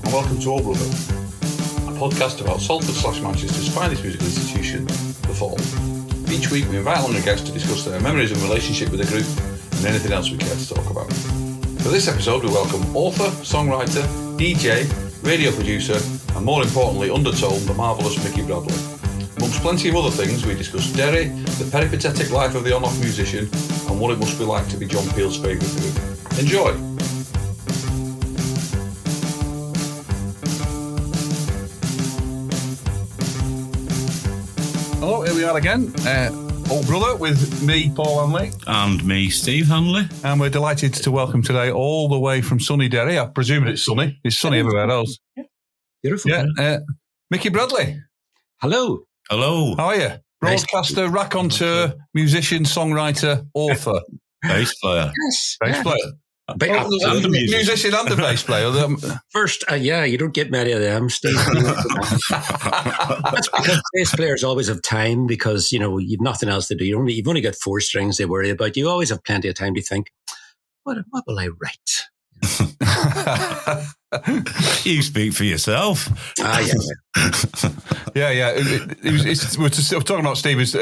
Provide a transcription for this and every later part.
and welcome to All Brother, a podcast about Salford/Manchester's finest musical institution, The Fall. Each week we invite along a guest to discuss their memories and relationship with the group and anything else we care to talk about. For this episode we welcome author, songwriter, DJ, radio producer and more importantly Undertones, the marvellous Mickey Bradley. Amongst plenty of other things we discuss Derry, the peripatetic life of the on-off musician and what it must be like to be John Peel's favourite group. Enjoy! Hello, here we are again. Old Brother with me, Paul Hanley. And me, Steve Hanley. And we're delighted to welcome today all the way from sunny Derry. I presume it's sunny. It's sunny everywhere else. Yeah. Beautiful. Yeah. Mickey Bradley. Hello. Hello. How are you? Broadcaster, raconteur, musician, songwriter, author. Bass player. Yes. Bass player. Musician and a bass player. First, you don't get many of them, Steve. That's because bass players always have time because, you've nothing else to do. You've only got four strings they worry about. You always have plenty of time to think, what will I write? You speak for yourself. Yeah. We're talking about Steve. He was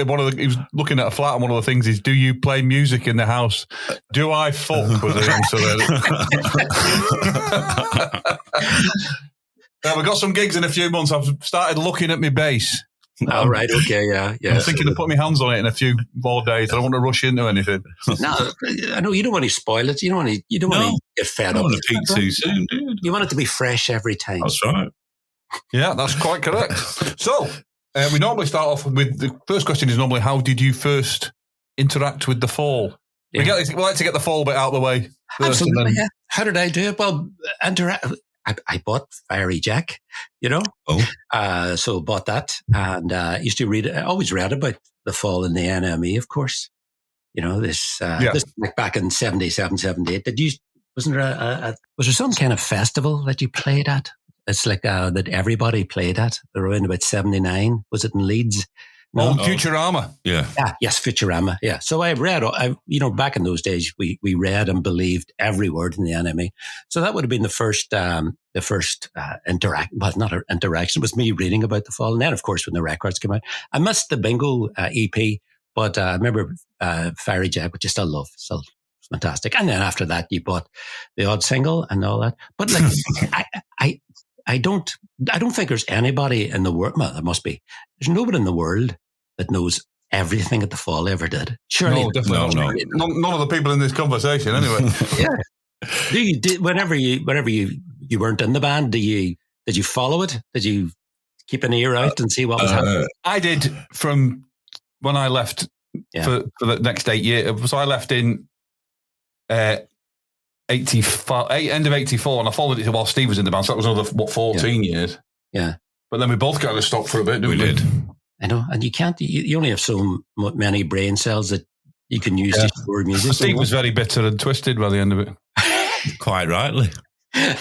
looking at a flat, and one of the things is, do you play music in the house? Do I fuck? Was the answer there. We've got some gigs in a few months. I've started looking at my bass. Oh, right. Okay. Yeah. I'm thinking of putting my hands on it in a few more days. I don't want to rush into anything. No, I know you don't want to spoil it. You don't want to get fed up. You don't want to peak too soon, do you? You want it to be fresh every time. That's right. Yeah, that's quite correct. So, we normally start off with the first question is normally, how did you first interact with The Fall? Yeah. We like to get the Fall bit out of the way first. Absolutely, yeah. How did I do it? Well, I bought Fiery Jack, so bought that and used to read. I always read about The Fall in the NME, of course. This like back in 77, 78. Was there some kind of festival that you played at? It's like that everybody played at around about 79. Was it in Leeds? No, Futurama. Yeah. Yes, Futurama. Yeah. So I read, back in those days, we read and believed every word in the NME. So that would have been the first interaction. Well, not an interaction. It was me reading about The Fall. And then, of course, when the records came out, I missed the Bingo EP, but I remember Fiery Jack, which I still love. Still fantastic. And then after that, you bought the odd single and all that. But like, I don't think there's anybody in the world. Well, there must be. There's nobody in the world that knows everything that The Fall ever did. Surely, no, definitely no. None of the people in this conversation, anyway. Yeah. Whenever you weren't in the band, did you follow it? Did you keep an ear out and see what was happening? I did from when I left for the next 8 years. So I left in 85, end of 84, and I followed it while Steve was in the band. So that was another 14 years. Yeah. But then we both kind of stopped for a bit, didn't we? Did. I know, and you can't. You only have so many brain cells that you can use to store music. Steve was very bitter and twisted by the end of it. Quite rightly. I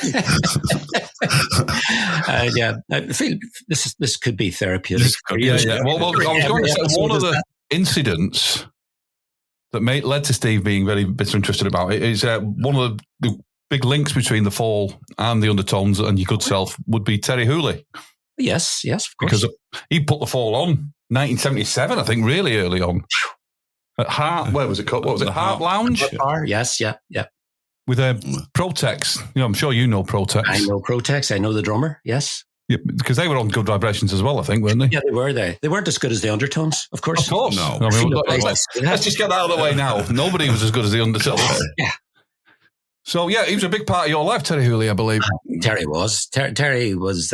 feel this could be therapeutic. Yeah. Well, I was going to say one of the incidents that led to Steve being very bitter and twisted about it is one of the big links between The Fall and the Undertones and your good self would be Terry Hooley. Yes, of course. Because he put The Fall on 1977, I think, really early on. At Heart, where was it called? What was it? Heart Lounge? Yes, yeah. With Protex. I'm sure you know Protex. I know Protex. I know the drummer, yes. Yeah, because they were on Good Vibrations as well, I think, weren't they? Yeah, they were. They weren't as good as the Undertones, of course. Of course. No. I mean, let's just get that out of the way now. Nobody was as good as the Undertones. Yeah. So, he was a big part of your life, Terry Hooley, I believe. Terry was. Terry was,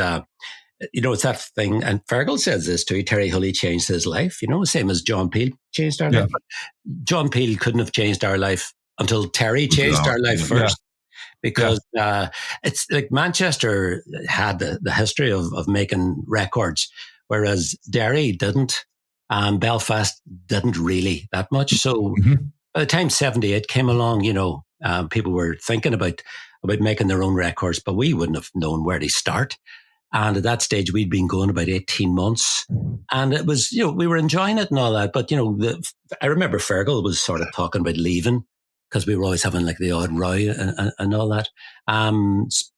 it's that thing, and Fergal says this too, Terry Hooley changed his life, same as John Peel changed our life. But John Peel couldn't have changed our life until Terry changed our life first. Yeah. Because it's like Manchester had the history of making records, whereas Derry didn't, and Belfast didn't really that much. So by the time 78 came along, people were thinking about making their own records, but we wouldn't have known where to start. And at that stage, we'd been going about 18 months, and it was, we were enjoying it and all that. But I remember Fergal was sort of talking about leaving because we were always having like the odd row and all that.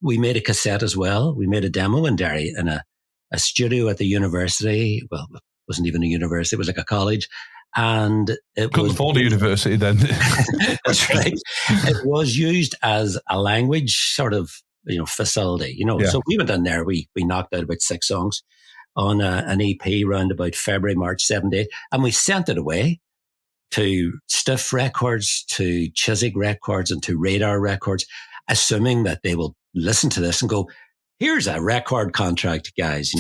We made a cassette as well. We made a demo in Derry in a studio at the university. Well, it wasn't even a university; it was like a college. And it couldn't afford a university then. That's right. It was used as a language sort of facility. So we went in there. We knocked out about 6 songs on an EP round about February, March 78, and we sent it away to Stiff Records, to Chiswick Records, and to Radar Records, assuming that they will listen to this and go, "Here's a record contract, guys."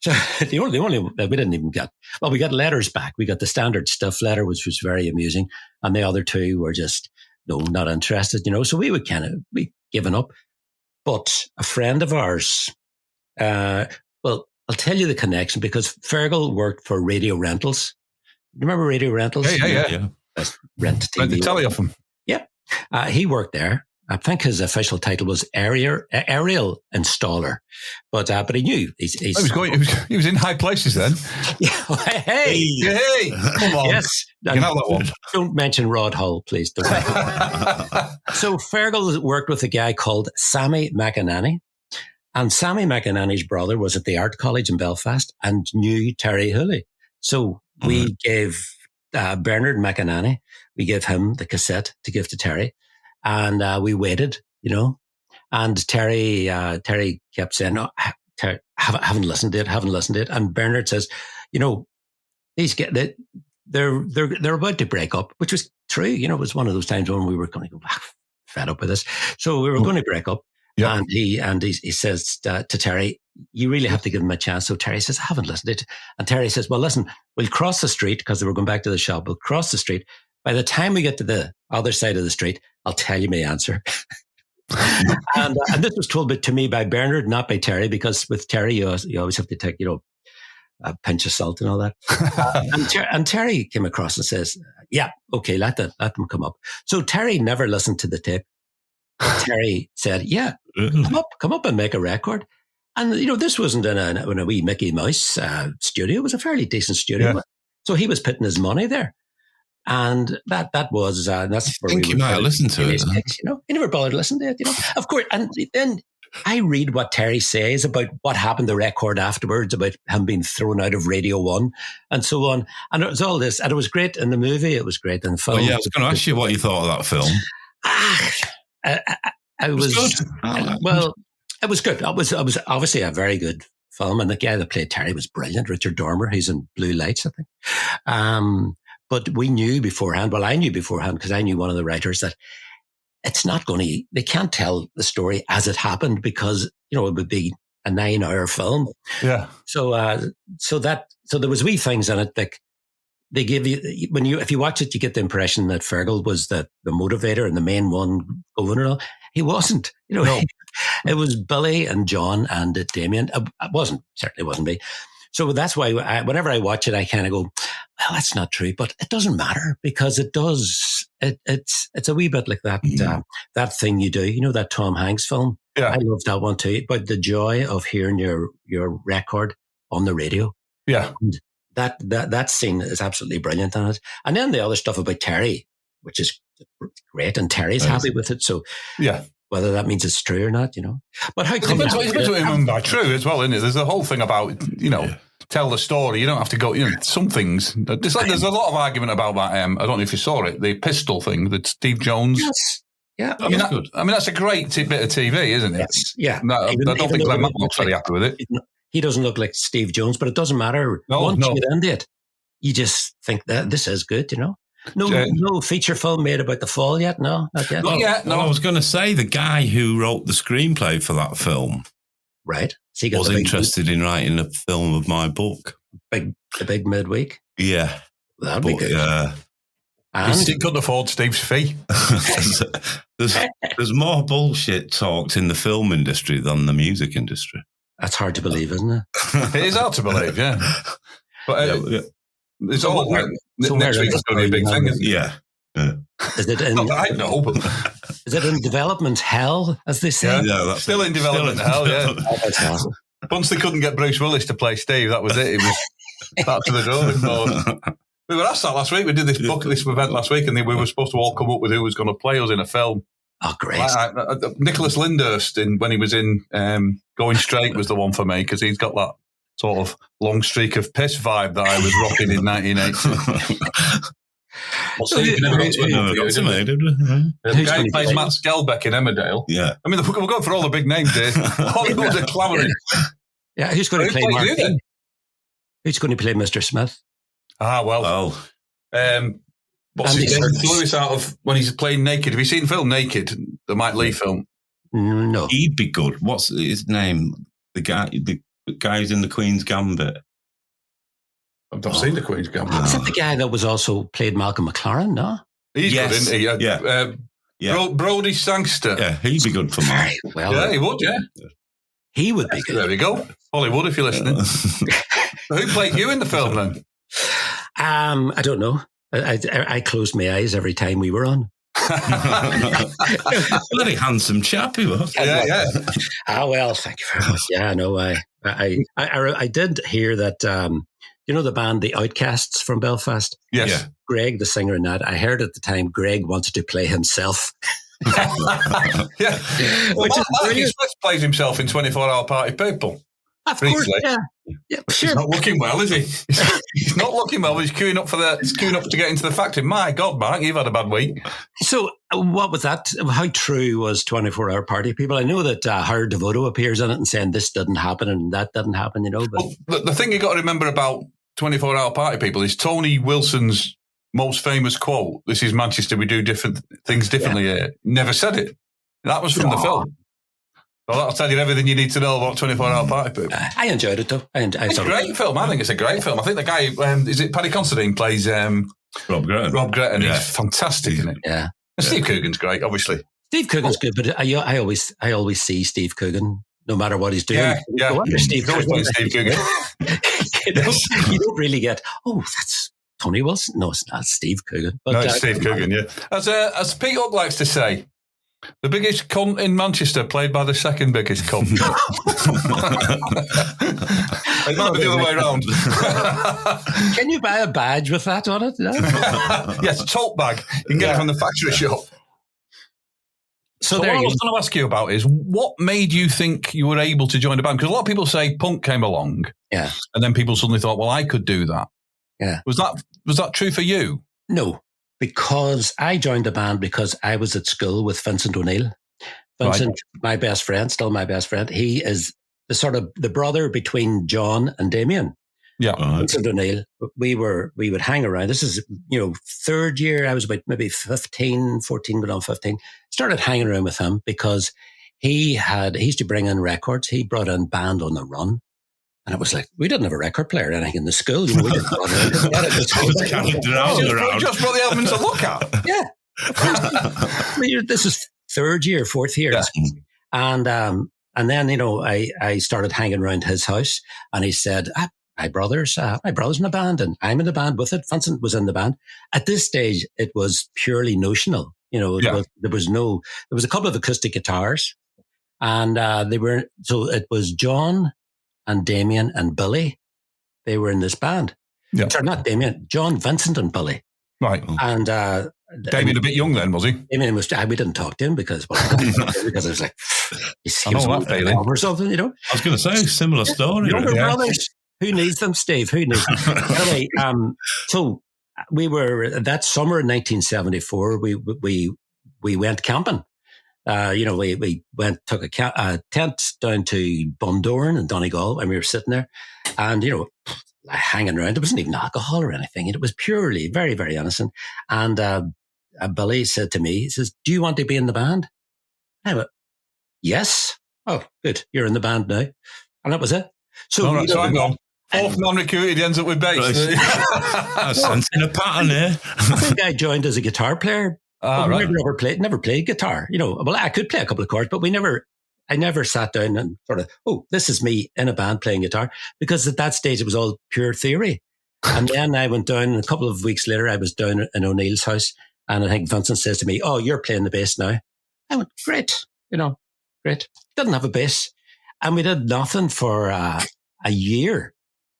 So the only we didn't even get. Well, we got letters back. We got the standard Stiff letter, which was very amusing, and the other 2 were just not interested. So we would we given up. But a friend of ours, well, I'll tell you the connection because Fergal worked for Radio Rentals. Remember Radio Rentals? Yeah. Rent TV. Rent the telly off him. Yeah. He worked there. I think his official title was aerial installer, but he knew he was in high places then. Yeah, hey, come on, yes, you know that one. Don't mention Rod Hull, please. Don't. So Fergal worked with a guy called Sammy McEnany, and Sammy McEnany's brother was at the Art College in Belfast and knew Terry Hooley. So we gave Bernard McEnany, we gave him the cassette to give to Terry. And we waited, and Terry kept saying, "No, haven't listened to it." And Bernard says, these they're about to break up, which was true. It was one of those times when we were going to go fed up with this, so we were going to break up. Yeah. And he says to Terry, "You really have to give him a chance." So Terry says, "I haven't listened to it," and Terry says, "Well, listen, we'll cross the street because they were going back to the shop. We'll cross the street. By the time we get to the other side of the street, I'll tell you my answer." and this was told to me by Bernard, not by Terry, because with Terry, you always have to take, a pinch of salt and all that. And Terry came across and says, "Yeah, okay, let them come up." So Terry never listened to the tape. Terry said, "Yeah, come up and make a record." And, this wasn't in a wee Mickey Mouse studio. It was a fairly decent studio. Yeah. So he was putting his money there. And that's where we you might listen to it. He never bothered to listen to it, Of course. And then I read what Terry says about what happened to the record afterwards, about him being thrown out of Radio 1 and so on. And it was all this. And it was great in the movie. It was great in the film. Oh, yeah, I was going to ask you what you thought of that film. It was good. Well, it was good. It was obviously a very good film. And the guy that played Terry was brilliant, Richard Dormer. He's in Blue Lights, I think. But we knew beforehand, I knew beforehand because I knew one of the writers that they can't tell the story as it happened because, it would be a 9-hour film. Yeah. So there was wee things in it like they give you, if you watch it, you get the impression that Fergal was the motivator and the main one going and all. He wasn't, No. It was Billy and John and Damien. It certainly wasn't me. So that's why whenever I watch it, I kind of go, well, that's not true, but it doesn't matter because it does. It's a wee bit like that that thing you do, that Tom Hanks film. Yeah, I love that one too. But the joy of hearing your record on the radio. Yeah, and that scene is absolutely brilliant on it. And then the other stuff about Terry, which is great, and Terry's happy with it. So yeah. Whether that means it's true or not, But how come it's what you mean by true as well, isn't it? There's the whole thing about, tell the story. You don't have to go, some things. There's a lot of argument about that. I don't know if you saw it, the pistol thing that Steve Jones. Yes. Yeah. That's a great bit of TV, isn't it? Yes. Yeah. I don't think Glenn Matlock's very happy with it. He doesn't look like Steve Jones, but it doesn't matter. Once you get into it, you just think that this is good, No feature film made about the fall yet? No, not yet. Not yet. No, I was going to say the guy who wrote the screenplay for that film, right? Was interested in writing a film of my book. The big midweek. Yeah, that'd be good. He couldn't afford Steve's fee. There's more bullshit talked in the film industry than the music industry. That's hard to believe, isn't it? It is hard to believe, yeah. But it's all next week is going to be a big thing, isn't it? Yeah. Is it in, I know, but is it in development hell, as they say? Yeah, that's still in development hell, yeah. Once they couldn't get Bruce Willis to play Steve, that was it. It was back to the drawing board. We were asked that last week. We did this bucket list event last week, and we were supposed to all come up with who was going to play us in a film. Oh, great. Nicholas Lyndhurst, when he was in Going Straight, was the one for me, because he's got that sort of long streak of piss vibe that I was rocking in 1980. The guy who plays Matt Skelbeck in Emmerdale. Yeah. I mean, we're going for all the big names here. Hollywood are clamouring. Yeah, who's going to play Mark Dean? Who's going to play Mr. Smith? What's his name? Lewis out of when he's playing Naked. Have you seen the film Naked, the Mike Leigh film? No. He'd be good. What's his name? The guy who's in the Queen's Gambit. I've not seen the Queen's Gambit. Is that the guy that was also played Malcolm McLaren? No, he's good, isn't he? Brody Sangster. Yeah, he'd be good for Mark. Well, yeah, he would. Yeah, he would be good. There we go. Hollywood, if you're listening. Who played you in the film then? I don't know. I closed my eyes every time we were on. Bloody handsome chap he was. Yeah. Well, thank you very much. Yeah, no, I did hear that. You know the band The Outcasts from Belfast? Yes. Yeah. Greg, the singer in that. I heard at the time Greg wanted to play himself. Yeah. Well, Matthew Smith plays himself in 24-Hour Party People. Of course, yeah, sure. He's not looking well, is he? He's not looking well, but he's queuing up to get into the factory. My God, Mark, you've had a bad week. So what was that? How true was 24-Hour Party People? I know that Howard Devoto appears in it and saying this didn't happen and that didn't happen, you know. But well, the thing you got to remember about 24-Hour Party People is Tony Wilson's most famous quote, "This is Manchester, we do different things differently here," never said it. That was from the film. Well, that'll tell you everything you need to know about 24-Hour Party People. I enjoyed it, though. It's a great film. I think it's a great film. I think the guy, is it Paddy Considine, plays Rob Gretton. Rob Gretton. Yeah. He's fantastic in it. Yeah. And Steve Coogan's great, obviously. Steve Coogan's good, but I always see Steve Coogan, no matter what he's doing. Yeah. Steve Coogan. Steve Coogan. you don't really get, that's Tony Wilson. No, it's not Steve Coogan. But, no, it's Steve Coogan, yeah. As Pete Hook likes to say, the biggest cunt in Manchester played by the second biggest cunt. It might be the other way around. Can you buy a badge with that on it? No? Yes, a tote bag. You can get it from the factory shop. So what I was going to ask you about is, what made you think you were able to join a band? Because a lot of people say punk came along. Yeah. And then people suddenly thought, well, I could do that. Yeah. Was that true for you? No. Because I joined the band because I was at school with Vincent O'Neill. Vincent, my best friend, still my best friend. He is the sort of the brother between John and Damien. Yeah. Vincent O'Neill. We would hang around. This is, third year. I was about maybe 14, going on 15. Started hanging around with him because he used to bring in records. He brought in Band on the Run. And it was like, we didn't have a record player or anything in the school. We just brought it just brought the album to look at. Yeah. This is third year, fourth year. Yeah. And then, I started hanging around his house and he said, my brother's in a band and I'm in the band with it. Vincent was in the band. At this stage, it was purely notional. There was a couple of acoustic guitars and it was John and Damien and Billy. They were in this band. Yeah. Sorry, not Damien, John, Vincent and Billy. Right. And Damien a bit young then, was he? Damien was, we didn't talk to him because I was like, he was that feeling. or something, I was going to say, similar story. Younger brothers. Who needs them, Steve? Who needs them? Anyway, so we were, that summer in 1974, we went camping. We took a tent down to Bundoran in Donegal and we were sitting there and, hanging around. There wasn't even alcohol or anything. It was purely very, very innocent. And Billy said to me, he says, do you want to be in the band? I went, yes. Oh, good. You're in the band now. And that was it. So, hang on. Fourth non-recruited ends up with bass. Right. Sensing a pattern here. I think I joined as a guitar player. Right. Never played guitar. Well, I could play a couple of chords, but I never sat down and sort of, this is me in a band playing guitar, because at that stage it was all pure theory. And then I went down, and a couple of weeks later, I was down in O'Neill's house, and I think Vincent says to me, "Oh, you're playing the bass now." I went, "Great, great." Didn't have a bass, and we did nothing for a year.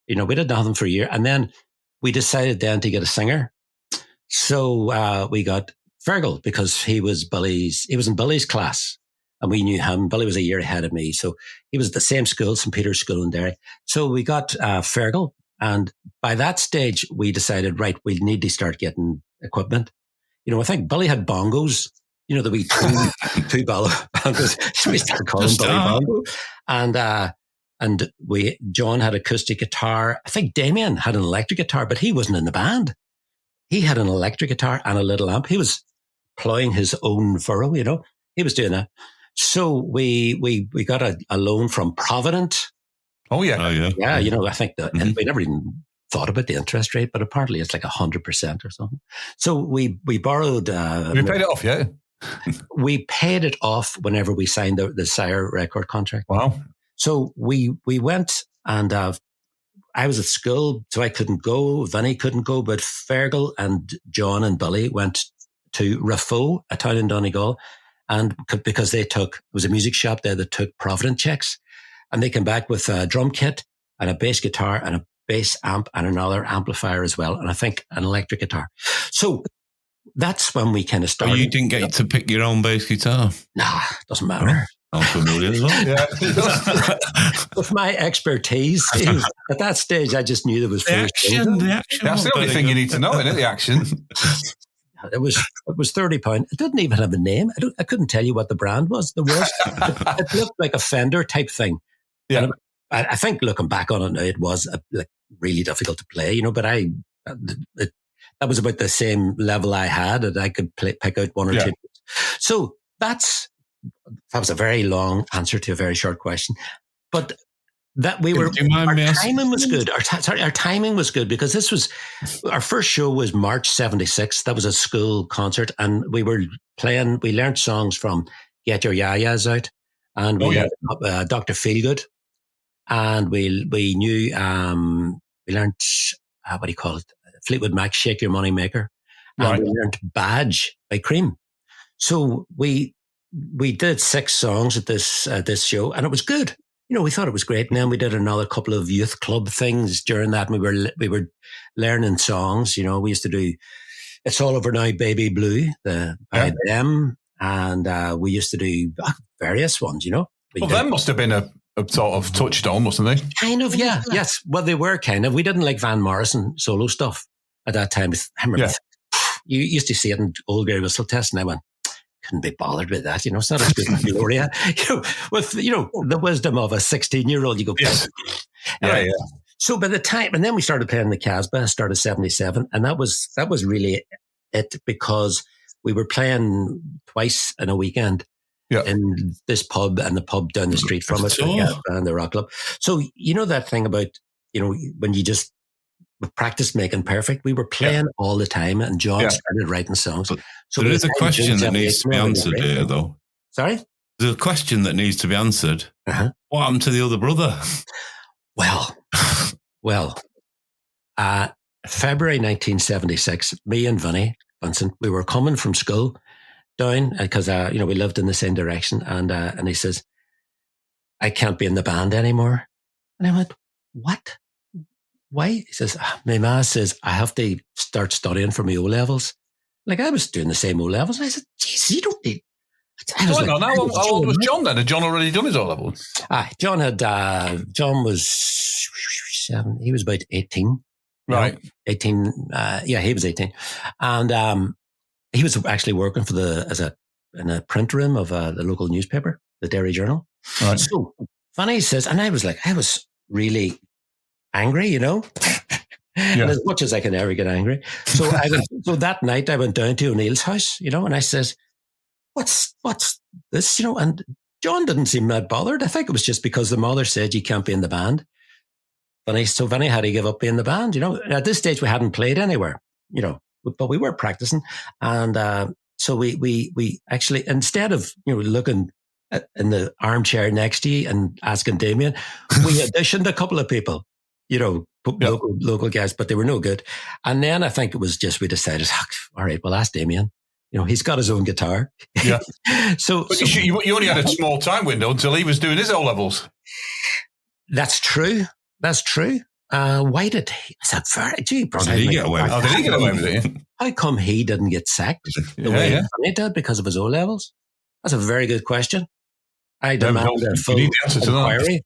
We did nothing for a year, and then we decided then to get a singer. So we got Fergal because he was in Billy's class. And we knew him. Billy was a year ahead of me. So he was at the same school, St. Peter's School in Derry. So we got Fergal. And by that stage, we decided, right, we need to start getting equipment. I think Billy had bongos, the wee two bongos. So we started calling Billy bongo. And John had acoustic guitar. I think Damien had an electric guitar, but he wasn't in the band. He had an electric guitar and a little amp. He was ploughing his own furrow, He was doing that. So we got a loan from Provident. Oh yeah. Yeah, I think we never even thought about the interest rate, but apparently it's like 100% or something. So we borrowed. We paid it off, yeah. We paid it off whenever we signed the Sire record contract. Wow. So we went, and I was at school, so I couldn't go. Vinny couldn't go, but Fergal and John and Billy went to Raffo, a town in Donegal. And because it was a music shop there that took Provident checks, and they came back with a drum kit and a bass guitar and a bass amp and another amplifier as well. And I think an electric guitar. So that's when we kind of started. Oh, you didn't get to pick your own bass guitar? Nah, doesn't matter. I'm familiar as well. Yeah. With my expertise, at that stage, I just knew there was the action. That's the only thing you need to know, isn't it? The action. It was £30. It didn't even have a name. I couldn't tell you what the brand was. It looked like a Fender type thing. Yeah. I think looking back on it now, it was really difficult to play, but that was about the same level I had, and I could pick out one or two. So that was a very long answer to a very short question, but that our timing was good. Our timing was good because our first show was March 76. That was a school concert, and we learned songs from Get Your Ya-Ya's Out, and we learned Dr. Feelgood, and we knew, we learned, what do you call it? Fleetwood Mac's Shake Your Money Maker. And we learned Badge by Cream. So we did 6 songs at this show, and it was good. We thought it was great. And then we did another couple of youth club things during that. And we were learning songs. We used to do It's All Over Now, Baby Blue, by them. And we used to do various ones, Well, them must have been a sort of touchstone, mustn't they? Kind of, yeah. Yes. Well, they were kind of. We didn't like Van Morrison solo stuff at that time. I remember you used to see it in Old Grey Whistle Test, and I went, couldn't be bothered with that. It's not as good as Gloria. With the wisdom of a 16-year-old, you go, yes. Anyway, So by the time, and then we started playing the Casbah, started 77, and that was really it, because we were playing twice in a weekend in this pub and the pub down the street from it, and the Rock Club. So that thing about when you just practice making perfect. We were playing all the time, and John started writing songs. So there is a question that needs to be answered here, though. Sorry? There's a question that needs to be answered. Uh-huh. What happened to the other brother? Well, February 1976, me and Vincent, we were coming from school down because we lived in the same direction, and he says, "I can't be in the band anymore." And I went, "What? Why?" He says, "My ma says I have to start studying for my O-levels." Like, I was doing the same O-levels. And I said, "Jesus, you don't need..." How old was John then? Had John already done his O-levels? John was 7. He was about 18. Right. 18. He was 18. And he was actually working in a print room of the local newspaper, the Derry Journal. Right. So Fanny says, and I was really angry, And as much as I can ever get angry. So that night I went down to O'Neill's house, and I says, what's this, and John didn't seem that bothered. I think it was just because the mother said you can't be in the band. So Vinny had to give up being in the band, At this stage we hadn't played anywhere, but we were practicing. And so we actually, instead of, looking in the armchair next to you and asking Damien, we auditioned a couple of people. Local guys, but they were no good. And then I think it was just, we decided, all right, we'll ask Damien. He's got his own guitar. Yeah. But you only had a small time window until he was doing his O-levels. That's true. Why did he? I said, gee, How did he get away with it? How did he get away with it? How come he didn't get sacked the way he did because of his O-levels? That's a very good question. I demand a full inquiry.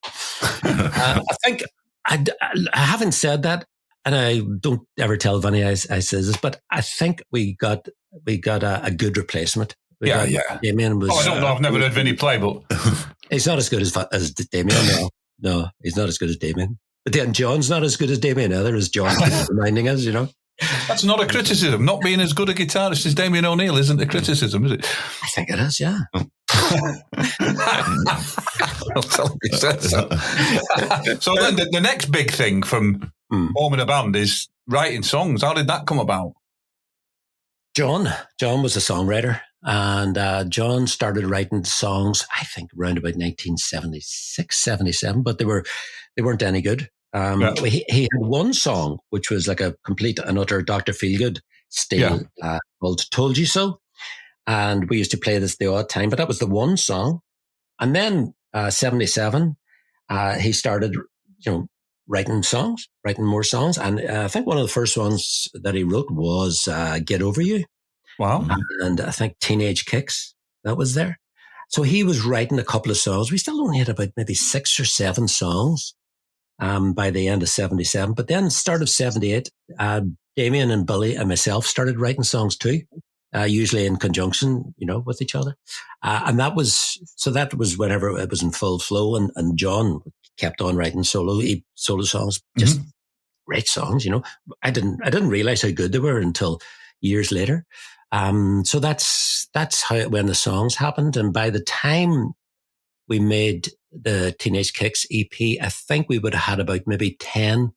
I think I haven't said that, and I don't ever tell Vinny I say this, but I think we got a good replacement. Damien was. I don't know. I've never heard Vinny play, but he's not as good as Damien. No, he's not as good as Damien. But then John's not as good as Damien either, as John keeps reminding us. That's not a criticism. Not being as good a guitarist as Damien O'Neill isn't a criticism, is it? I think it is. Yeah. I'll tell you so. So then the next big thing from forming a band is writing songs. How did that come about? John was a songwriter, and John started writing songs, I think, around about 1976, 77, but they weren't any good. He had one song, which was like a complete and utter Dr. Feelgood style, called Told You So. And we used to play this the odd time, but that was the one song. And then 77, he started, writing more songs. And I think one of the first ones that he wrote was Get Over You. Wow. And I think Teenage Kicks, that was there. So he was writing a couple of songs. We still only had about maybe 6 or 7 songs by the end of 77. But then start of 78, Damien and Billy and myself started writing songs too. Usually in conjunction, with each other. And that was whenever it was in full flow, and John kept on writing solo songs, just great songs, I didn't realize how good they were until years later. So that's when the songs happened. And by the time we made the Teenage Kicks EP, I think we would have had about maybe 10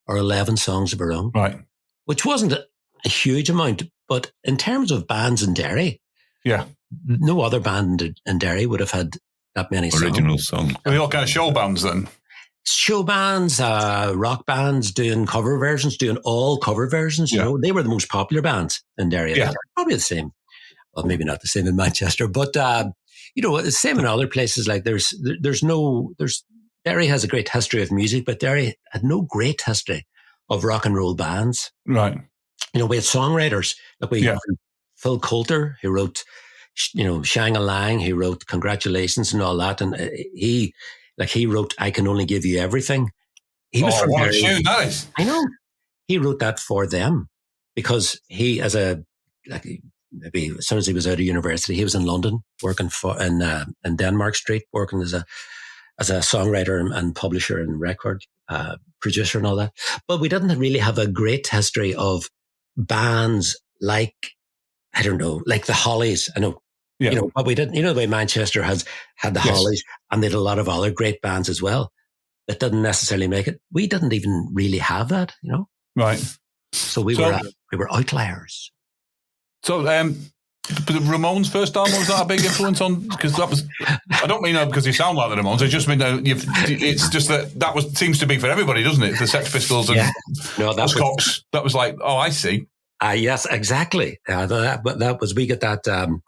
or 11 songs of our own. Right. Which wasn't a huge amount. But in terms of bands in Derry, no other band in Derry would have had that many original songs. Were they all kind of show bands then? Show bands, rock bands doing cover versions, doing all cover versions. They were the most popular bands in Derry. Yeah. Probably the same. Well, maybe not the same in Manchester, but the same in other places. Like Derry has a great history of music, but Derry had no great history of rock and roll bands. Right. We had songwriters. Phil Coulter, who wrote, Shang-a-Lang, he wrote Congratulations and all that. And he wrote I Can Only Give You Everything. He was from Derry. Tune, that is. I know. He wrote that for them because he, maybe as soon as he was out of university, he was in London working in Denmark Street, working as a songwriter and publisher and record producer and all that. But we didn't really have a great history of bands like, I don't know, like the Hollies. I know, but we didn't, the way Manchester had the Hollies, and they had a lot of other great bands as well that didn't necessarily make it. We didn't even really have that, Right. So we were outliers. So, the Ramones' first album, was that a big influence on? Because that was, I don't mean because you sound like the Ramones. I just mean it's just that was seems to be for everybody, doesn't it? The Sex Pistols and the Cox. That was like, oh, I see. Yes, exactly. That was, we got that.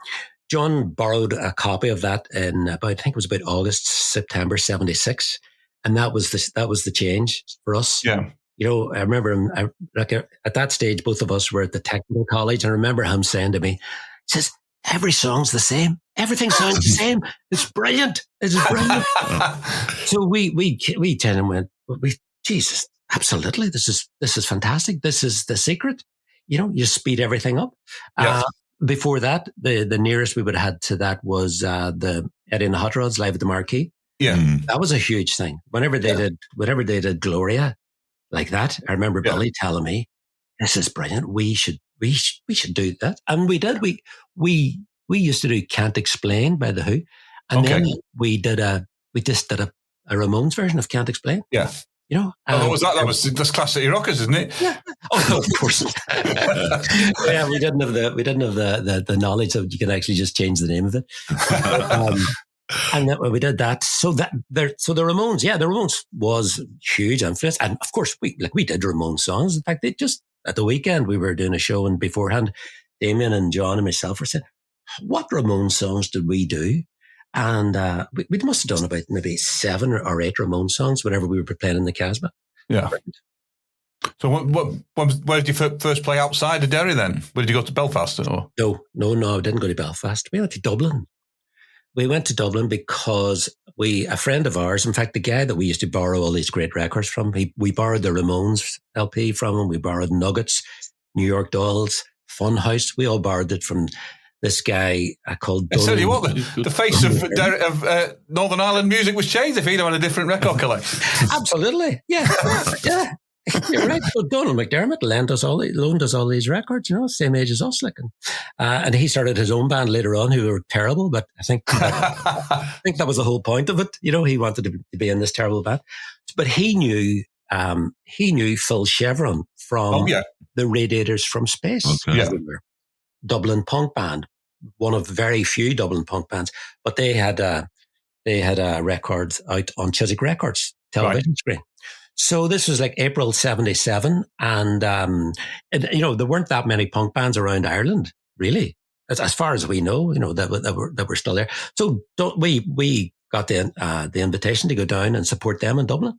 John borrowed a copy of that in I think it was about September 76, and that was the change for us. Yeah. I remember at that stage, both of us were at the technical college. And I remember him saying to me, he says, every song's the same. Everything sounds the same. It's brilliant. It's brilliant. So we turned and went, Jesus, absolutely. This is fantastic. This is the secret. You speed everything up. Yeah. Before that, the nearest we would have had to that was the Eddie and the Hot Rods live at the Marquee. Yeah. That was a huge thing. Whenever they did Gloria like that, I remember Billy telling me, this is brilliant. We should do that. And we did. We used to do Can't Explain by The Who. And then we just did a Ramones version of Can't Explain. Yeah. That's Class City Rockers, isn't it? Yeah. Oh, no, of course. Yeah, we didn't have the knowledge that you can actually just change the name of it. And we did that. So the Ramones, the Ramones was huge influence. And of course, we did Ramones songs. In fact, at the weekend, we were doing a show, and beforehand, Damien and John and myself were saying, what Ramones songs did we do? And we must have done about maybe 7 or 8 Ramones songs whenever we were playing in the Casbah. Yeah. So where did you first play outside of Derry then? Where did you go to Belfast? Or? No, I didn't go to Belfast. We went to Dublin. We went to Dublin because a friend of ours, in fact, the guy that we used to borrow all these great records from, we borrowed the Ramones LP from him. We borrowed Nuggets, New York Dolls, Funhouse. We all borrowed it from this guy called Dunn. I tell you what, the face of Northern Ireland music was changed if he'd had a different record collection. Absolutely. Yeah. Yeah. You're right. So Donald McDermott loaned us all these records, same age as us. And he started his own band later on who were terrible, but I think that was the whole point of it. He wanted to be in this terrible band. But he knew Phil Chevron from the Radiators from Space. Okay. Yeah. Dublin punk band, one of very few Dublin punk bands, but they had a record out on Chiswick Records television screen. So this was like April 77, and there weren't that many punk bands around Ireland, really, as far as we know. That were still there. So we got the invitation to go down and support them in Dublin.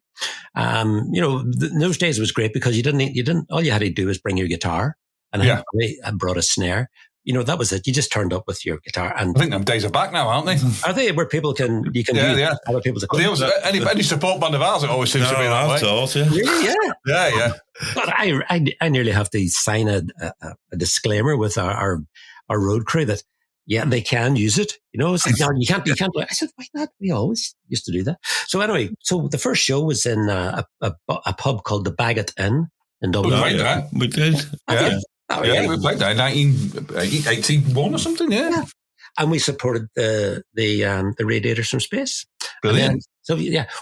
In those days it was great because you didn't. All you had to do was bring your guitar, and I brought a snare. That was it. You just turned up with your guitar. And I think them days are back now, aren't they? Are they? Where people can use other people's equipment? Any support band of ours, it always seems to be that way. Thought, yeah. Really? Yeah. But I nearly have to sign a disclaimer with our road crew that, they can use it. It's like, no, you can't. I said, why not? We always used to do that. So anyway, the first show was in a pub called the Baggot Inn in Dublin. We did. Yeah. We played that in 1981 or something, yeah. And we supported the Radiators from Space. Brilliant.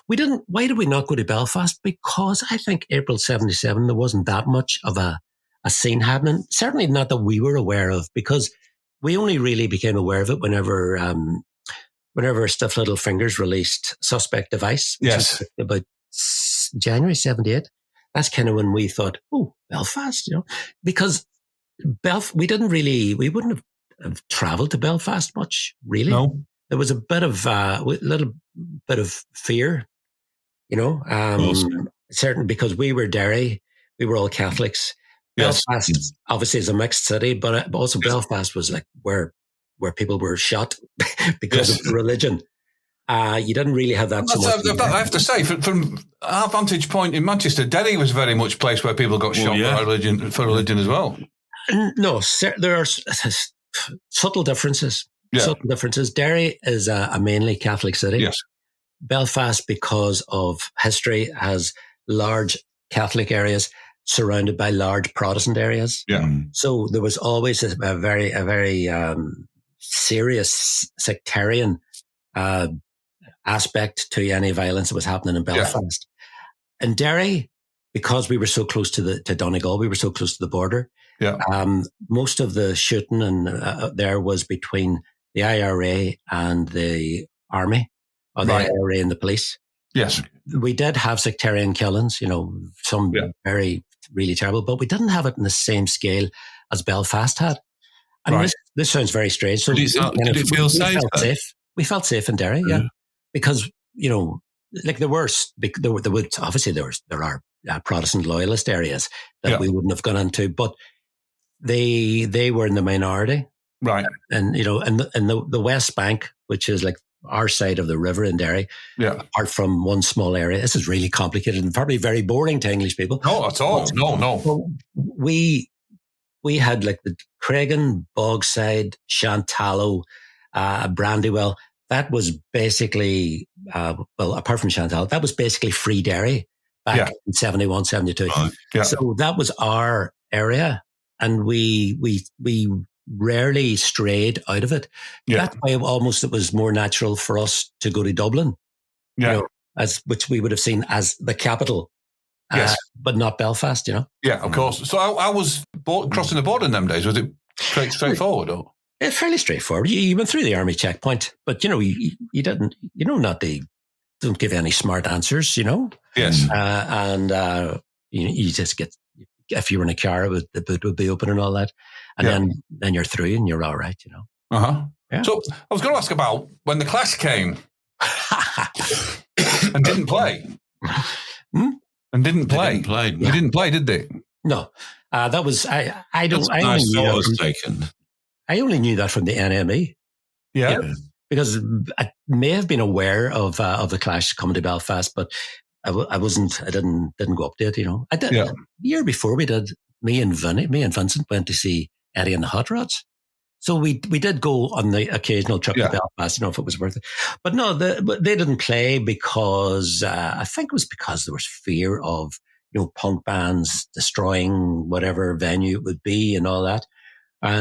We didn't. Why did we not go to Belfast? Because I think April 77, there wasn't that much of a scene happening. Certainly not that we were aware of, because we only really became aware of it whenever Stiff Little Fingers released Suspect Device. Yes. About January 78. That's kind of when we thought, oh, Belfast, because we wouldn't have traveled to Belfast much, really. No. There was a little bit of fear, certain, because we were Derry, we were all Catholics. Yes. Belfast obviously is a mixed city, but also Belfast was like where people were shot because of religion. You didn't really have that. I have to say, from our vantage point in Manchester, Derry was very much a place where people got shot for religion as well. No, there are subtle differences. Yeah. Subtle differences. Derry is a mainly Catholic city. Yes. Belfast, because of history, has large Catholic areas surrounded by large Protestant areas. Yeah. So there was always a very serious sectarian aspect to any violence that was happening in Belfast. In Derry, because we were so close to Donegal, we were so close to the border. Yeah. Most of the shooting and there was between the IRA and the army, or the IRA and the police. Yes. We did have sectarian killings, some very, really terrible, but we didn't have it in the same scale as Belfast had. And this sounds very strange. So did it feel safe? We felt safe in Derry, because, there are Protestant loyalist areas that we wouldn't have gone into, but they were in the minority. Right. And, in the West Bank, which is like our side of the river in Derry, apart from one small area. This is really complicated and probably very boring to English people. No, at all. No. Well, we had like the Craigan, Bogside, Shantallow, Brandywell. That was basically, apart from Chantal, that was basically free Derry back in 71, 72. So that was our area, and we rarely strayed out of it. That's why almost it was more natural for us to go to Dublin, which we would have seen as the capital, but not Belfast, Yeah, of course. So I was crossing the border in them days. Was it straightforward? Or? It's fairly straightforward. You went through the army checkpoint, but you didn't. Don't give any smart answers. Yes. You just get, if you were in a car, the boot would be open and all that, and then you're through and you're all right. Yeah. So I was going to ask about when the Clash came and didn't play. And didn't play. They didn't play, did they? No. That was, I only knew that from the NME. Yeah. Because I may have been aware of the Clash coming to Belfast, but I didn't go up to it, I did. The year before we did, me and Vincent went to see Eddie and the Hot Rods. So we did go on the occasional trip to Belfast, if it was worth it. But no, they didn't play because I think it was because there was fear of punk bands destroying whatever venue it would be and all that.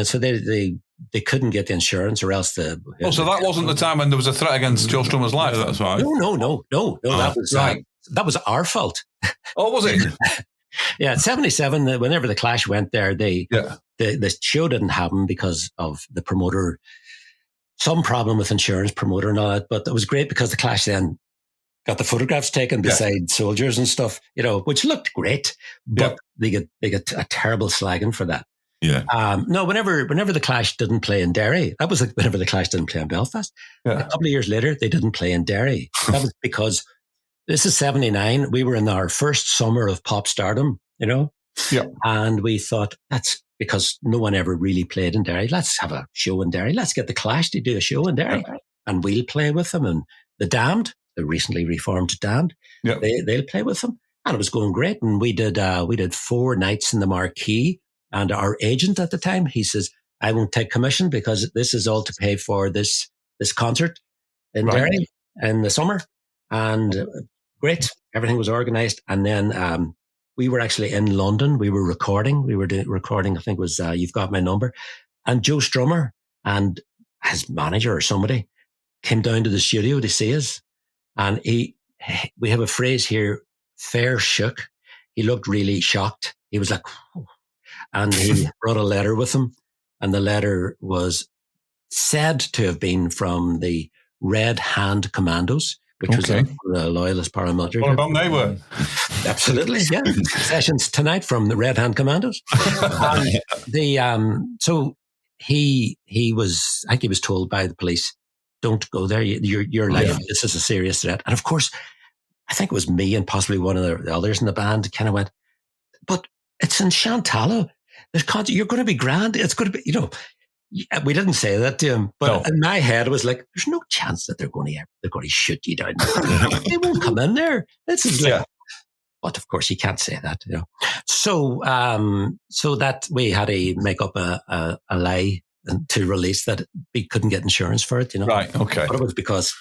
So they couldn't get the insurance, or else so that wasn't the time when there was a threat against Joe Strummer's life. That's right. No. That was right. That was our fault. Oh, was it? Yeah, 77. Whenever the Clash went there, the show didn't happen because of the promoter, some problem with insurance promoter and all that. But it was great because the Clash then got the photographs taken beside soldiers and stuff, which looked great. But they get a terrible slagging for that. Yeah. No, whenever the Clash didn't play in Derry, that was whenever the Clash didn't play in Belfast. Yeah. A couple of years later, they didn't play in Derry. That was because this is 79. We were in our first summer of pop stardom, Yeah. And we thought that's because no one ever really played in Derry. Let's have a show in Derry. Let's get the Clash to do a show in Derry, and we'll play with them. And the Damned, the recently reformed Damned, they'll play with them, and it was going great. And we did 4 nights in the Marquee. And our agent at the time, he says, I won't take commission because this is all to pay for this concert in Derry in the summer. And great. Everything was organized. And then we were actually in London. We were recording. We were recording, I think it was You've Got My Number. And Joe Strummer and his manager or somebody came down to the studio to see us. And we have a phrase here, fair shook. He looked really shocked. He was like, oh. And he brought a letter with him, and the letter was said to have been from the Red Hand Commandos, which was the loyalist paramilitary. What about they were? Absolutely, yeah. Sessions tonight from the Red Hand Commandos. So he was, I think he was told by the police, don't go there. Your life, this is a serious threat. And of course, I think it was me and possibly one of the others in the band kind of went, but it's in Chantala. You're going to be grand. It's going to be, we didn't say that to him, but in my head it was like, there's no chance that they're going to shoot you down. They won't come in there. This is but of course you can't say that, So, so that we had to make up a lie to release that we couldn't get insurance for it, Right, okay. But it was because,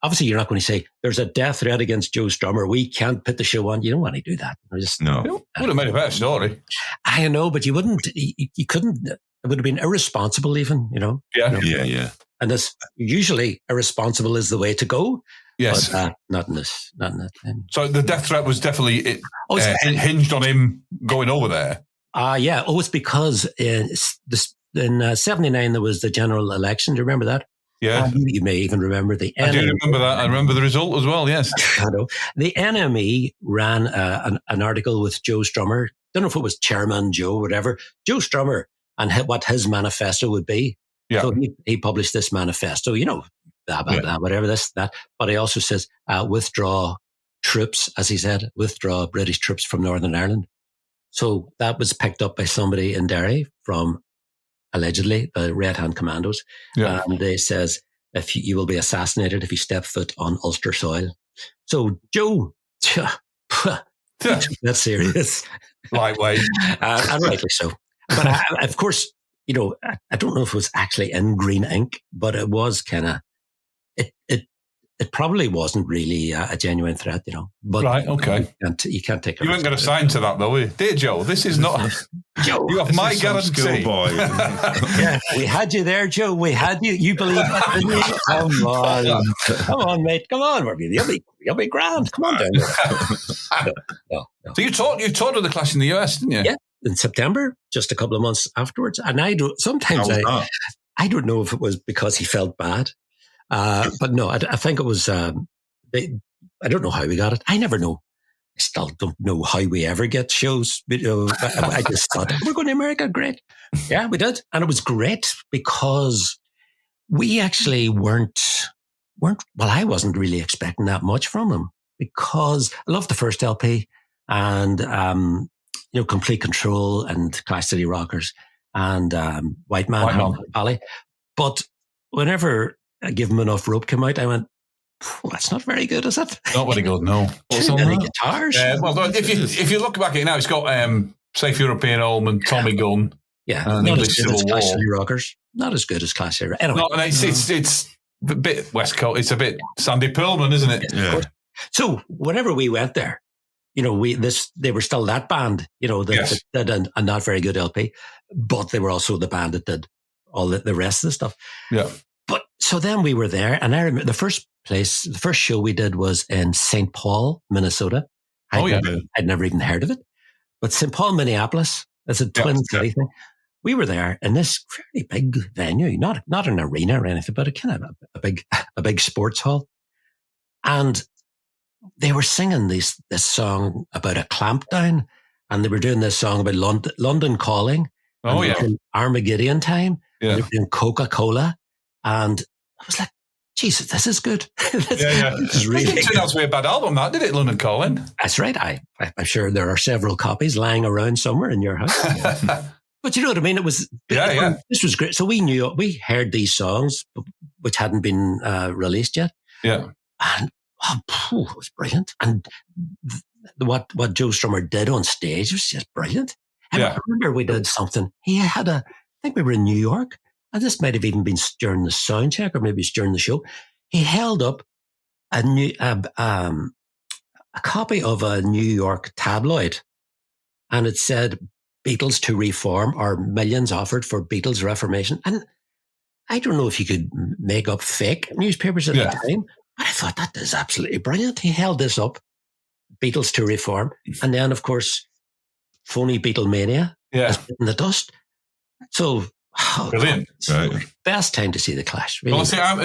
obviously you're not going to say, there's a death threat against Joe Strummer. We can't put the show on. You don't want to do that. No. Would have made a better story. I know, but you wouldn't, you couldn't, it would have been irresponsible even, Yeah. And this, usually irresponsible is the way to go. Yes. But not in this time. So the death threat was definitely hinged on him going over there. Yeah. Oh, it's because in 79, there was the general election. Do you remember that? Yeah. You may even remember the NME. I do remember that. I remember the result as well, yes. I know. The NME ran an article with Joe Strummer. Don't know if it was Chairman Joe or whatever. Joe Strummer and what his manifesto would be. Yeah. So he published this manifesto, blah, blah, blah, whatever this, that. But he also says, withdraw troops, as he said, withdraw British troops from Northern Ireland. So that was picked up by somebody in Derry from, allegedly, the Red Hand Commandos. Yeah. And they says, if you will be assassinated if you step foot on Ulster soil. So Joe, that's serious. Lightweight. And rightly so. But of course, I don't know if it was actually in green ink, but it was kind of, it probably wasn't really a genuine threat, But right, okay. You can't take it. You weren't going to sign to that, though, were you? Dear Joe, this is not... Joe, you have my guarantee. Boy. Yeah, we had you there, Joe. We had you. You believe that, didn't you? Come on, mate. Come on. You'll be grand. Come on down there. No. So you toured with the Clash in the US, didn't you? Yeah, in September, just a couple of months afterwards. And I don't know if it was because he felt bad. But no, I think it was, I don't know how we got it. I never know. I still don't know how we ever get shows. I just thought, we're going to America. Great. Yeah, we did. And it was great because we actually weren't, well, I wasn't really expecting that much from them. because I loved the first LP and, Complete Control and Clash City Rockers and White Man Valley. But whenever I Give Him Enough Rope came out, I went, that's not very good, is it? Not very good, no. Too many guitars. If you look back at it now, it's got Safe European Home and Tommy Gunn. Yeah, not as good as Clash City Rockers. Not as good as Clash City Rockers. Anyway. No, it's a bit West Coast. It's a bit Sandy Pearlman, isn't it? Yeah. So whenever we went there, they were still that band, that did a not very good LP, but they were also the band that did all the rest of the stuff. Yeah. But so then we were there, and I remember the first show we did was in St. Paul, Minnesota. I'd never even heard of it. But St. Paul, Minneapolis, it's a twin city thing. We were there in this fairly big venue, not an arena or anything, but a kind of a big sports hall. And they were singing this song about a clampdown, and they were doing this song about London Calling. Oh, yeah. Armageddon Time. Yeah. They were doing Coca-Cola. And I was like, Jesus, this is good. This is really good. It turned out to be a bad album, that, did it, London Calling? That's right. I'm sure there are several copies lying around somewhere in your house. But you know what I mean? It was, this was great. So we heard these songs, which hadn't been released yet. Yeah. And it was brilliant. And what Joe Strummer did on stage was just brilliant. And I remember we did something. I think we were in New York. And this might have even been during the sound check or maybe it's during the show. He held up a copy of a New York tabloid, and it said Beatles to reform or millions offered for Beatles reformation. And I don't know if you could make up fake newspapers at the time, but I thought that is absolutely brilliant. He held this up, Beatles to reform. And then, of course, phony Beatlemania is in the dust. So, brilliant. Right. Best time to see the Clash. Really. Well, see, I'm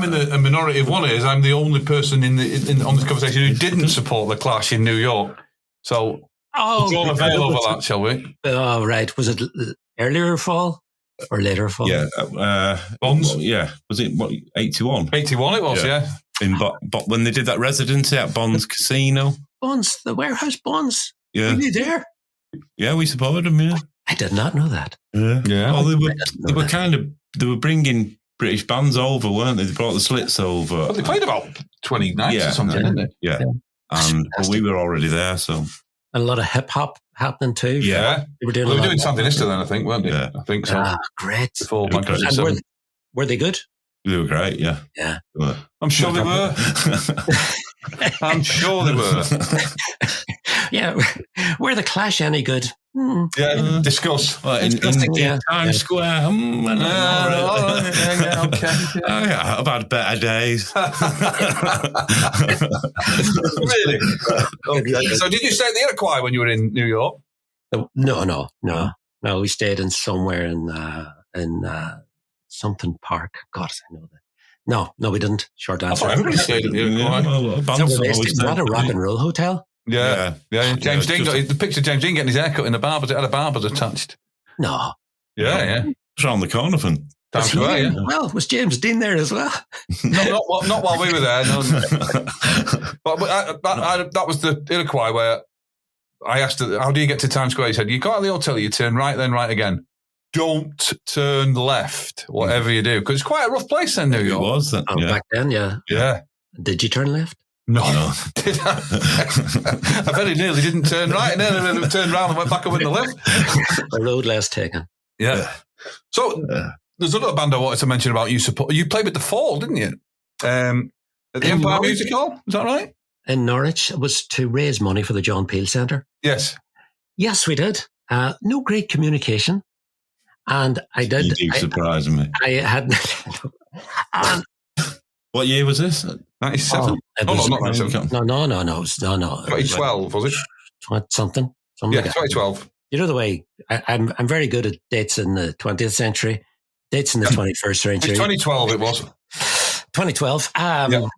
in a minority of one is I'm the only person on this conversation who didn't support the Clash in New York. So we'll go on a veil over that, shall we? Oh, right. Was it earlier fall or later fall? Yeah. Bonds? Was it 81? 81 it was, yeah. When they did that residency at Bonds Casino. Bonds, the warehouse Bonds. Yeah. Were you there? Yeah, we supported them, yeah. I did not know that. Yeah. Well, they were bringing British bands over, weren't they? They brought the Slits over. Well, they played about 20 nights or something, didn't they? Yeah. And we were already there, so. And a lot of hip hop happening too. Yeah. They were doing Sandinista then, I think, weren't they? Yeah. I think so. Great. Before and were they good? They were great, yeah. Yeah. I'm sure they were. I'm sure they were. Yeah. Were the Clash any good? Yeah, discuss. In Times Square. Okay. I've had better days. Really? Okay. So did you stay at the Iroquois when you were in New York? No. We stayed in somewhere in something park. God, I know that. No, we didn't. Short answer. I thought everybody stayed at the Iroquois. Is that a rock and roll hotel? Yeah. James Dean the picture of James Dean getting his haircut in the barber's. It had a barber's attached. No. Yeah. It's around the corner from Times Square, yeah. Well, was James Dean there as well? No, not while we were there. No. But that was the Iroquois where I asked her, how do you get to Times Square? He said, you go out of the hotel, you turn right, then right again. Don't turn left, whatever you do. Because it's quite a rough place then, New York. It was. Back then, yeah. Yeah. Did you turn left? No. Did I? I very nearly didn't turn right, and then turned around and went back up in the left. The road less taken. Yeah. So there's another band I wanted to mention about you support. You played with The Fall, didn't you? At the Empire Music Hall, is that right? In Norwich. It was to raise money for the John Peel Centre. Yes. Yes, we did. No great communication. And I did. You keep surprising me. I had. What year was this? 97? No, not 97. No. 2012, was it? Something yeah, like 2012. You know the way I'm very good at dates in the 20th century, dates in the 21st century. It's 2012 it was. 2012. I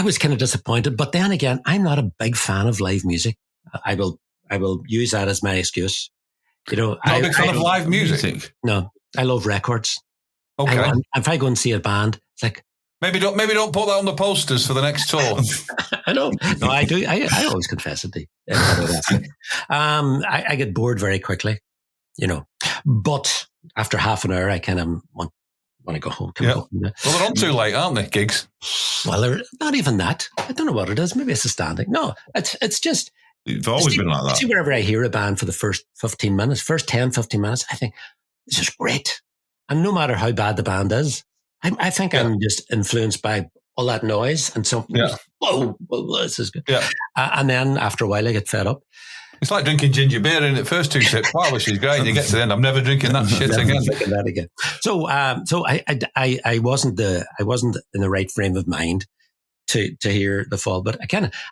was kind of disappointed, but then again, I'm not a big fan of live music. I will use that as my excuse. You know, not a big fan of live music. No, I love records. Okay. If I go and see a band, it's like, Maybe don't put that on the posters for the next tour. I know. No, I do. I always confess it. I get bored very quickly, But after half an hour, I kind of want to go home. Well, they're on too late, aren't they, gigs? Well, they're not even that. I don't know what it is. Maybe it's a standing. No, it's just... It's always been like that. See, whenever I hear a band for the first 10, 15 minutes, I think, this is great. And no matter how bad the band is, I think I'm just influenced by all that noise and something. Yeah. Whoa, this is good. Yeah. And then after a while, I get fed up. It's like drinking ginger beer in the first 2 sips. Wow, this is great. And you get to the end, I'm never drinking that shit again. Drinking that again. So I wasn't in the right frame of mind to hear the Fall, but